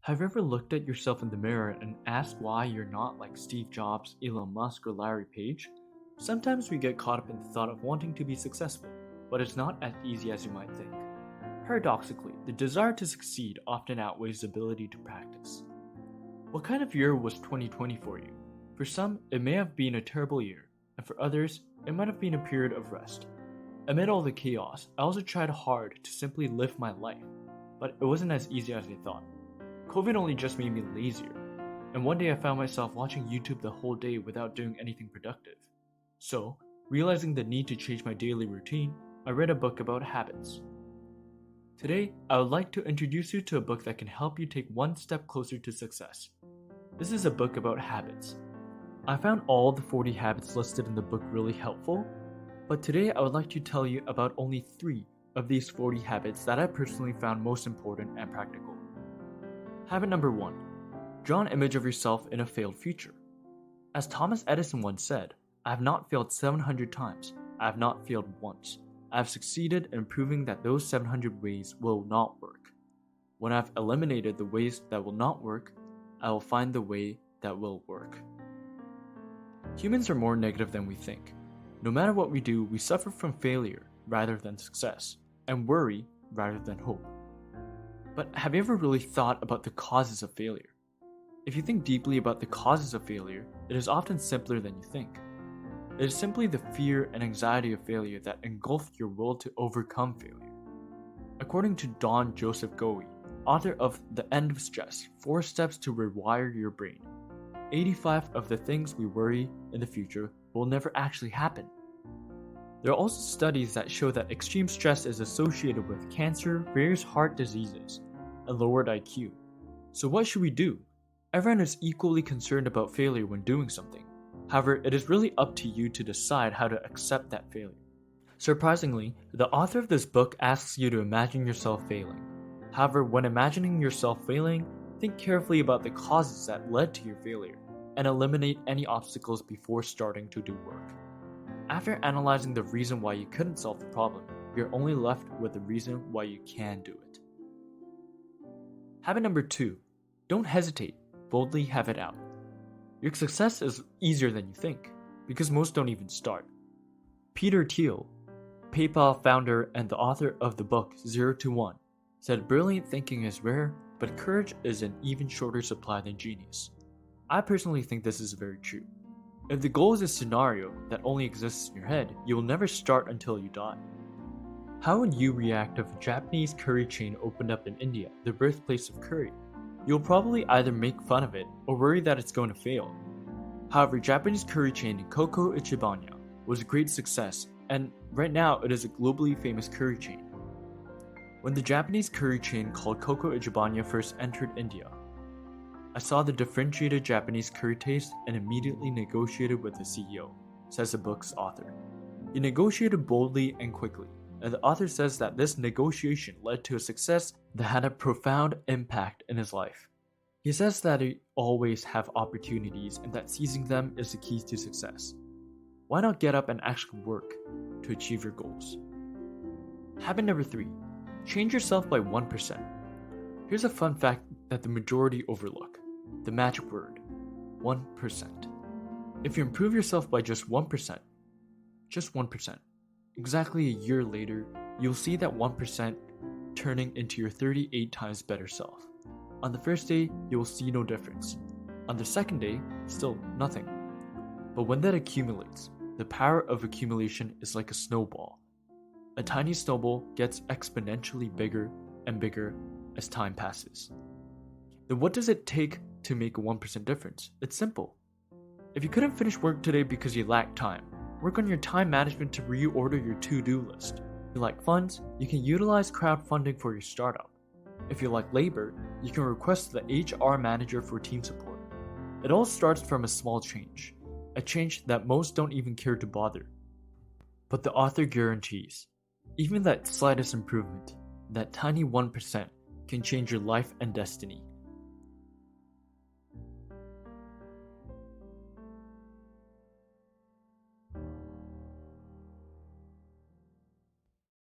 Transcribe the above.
Have you ever looked at yourself in the mirror and asked why you're not like Steve Jobs, Elon Musk, or Larry Page? Sometimes we get caught up in the thought of wanting to be successful, but it's not as easy as you might think. Paradoxically, the desire to succeed often outweighs the ability to practice. What kind of year was 2020 for you? For some, it may have been a terrible year, and for others, it might have been a period of rest. Amid all the chaos, I also tried hard to simply live my life, but it wasn't as easy as I thought. COVID only just made me lazier, and one day I found myself watching YouTube the whole day without doing anything productive. So, realizing the need to change my daily routine, I read a book about habits. Today, I would like to introduce you to a book that can help you take one step closer to success. This is a book about habits. I found all the 40 habits listed in the book really helpful, but today I would like to tell you about only 3 of these 40 habits that I personally found most important and practical. Habit number 1. Draw an image of yourself in a failed future. As Thomas Edison once said, I have not failed 700 times. I have not failed once. I have succeeded in proving that those 700 ways will not work. When I have eliminated the ways that will not work, I will find the way that will work. Humans are more negative than we think. No matter what we do, we suffer from failure rather than success, and worry rather than hope. But have you ever really thought about the causes of failure? If you think deeply about the causes of failure, it is often simpler than you think. It is simply the fear and anxiety of failure that engulf your will to overcome failure. According to Don Joseph Goey, author of The End of Stress, 4 Steps to Rewire Your Brain, 85 of the things we worry in the future will never actually happen. There are also studies that show that extreme stress is associated with cancer, various heart diseases, and lowered IQ. So what should we do? Everyone is equally concerned about failure when doing something. However, it is really up to you to decide how to accept that failure. Surprisingly, the author of this book asks you to imagine yourself failing. However, when imagining yourself failing, think carefully about the causes that led to your failure, and eliminate any obstacles before starting to do work. After analyzing the reason why you couldn't solve the problem, you're only left with the reason why you can do it. Habit number 2. Don't hesitate. Boldly have it out. Your success is easier than you think, because most don't even start. Peter Thiel, PayPal founder and the author of the book 0 to 1, said brilliant thinking is rare, but courage is an even shorter supply than genius. I personally think this is very true. If the goal is a scenario that only exists in your head, you will never start until you die. How would you react if a Japanese curry chain opened up in India, the birthplace of curry? You'll probably either make fun of it or worry that it's going to fail. However, Japanese curry chain Coco Ichibanya was a great success, and right now it is a globally famous curry chain. When the Japanese curry chain called Coco Ichibanya first entered India, I saw the differentiated Japanese curry taste and immediately negotiated with the CEO, says the book's author. He negotiated boldly and quickly, and the author says that this negotiation led to a success that had a profound impact in his life. He says that you always have opportunities and that seizing them is the key to success. Why not get up and actually work to achieve your goals? Habit number 3. Change yourself by 1%. Here's a fun fact that the majority overlook. The magic word, 1%. If you improve yourself by just 1%, exactly a year later, you'll see that 1% turning into your 38 times better self. On the first day, you will see no difference. On the second day, still nothing. But when that accumulates, the power of accumulation is like a snowball. A tiny snowball gets exponentially bigger and bigger as time passes. Then what does it take to make a 1% difference? It's simple. If you couldn't finish work today because you lack time, work on your time management to reorder your to-do list. If you like funds, you can utilize crowdfunding for your startup. If you like labor, you can request the HR manager for team support. It all starts from a small change, a change that most don't even care to bother. But the author guarantees, even that slightest improvement, that tiny 1%, can change your life and destiny.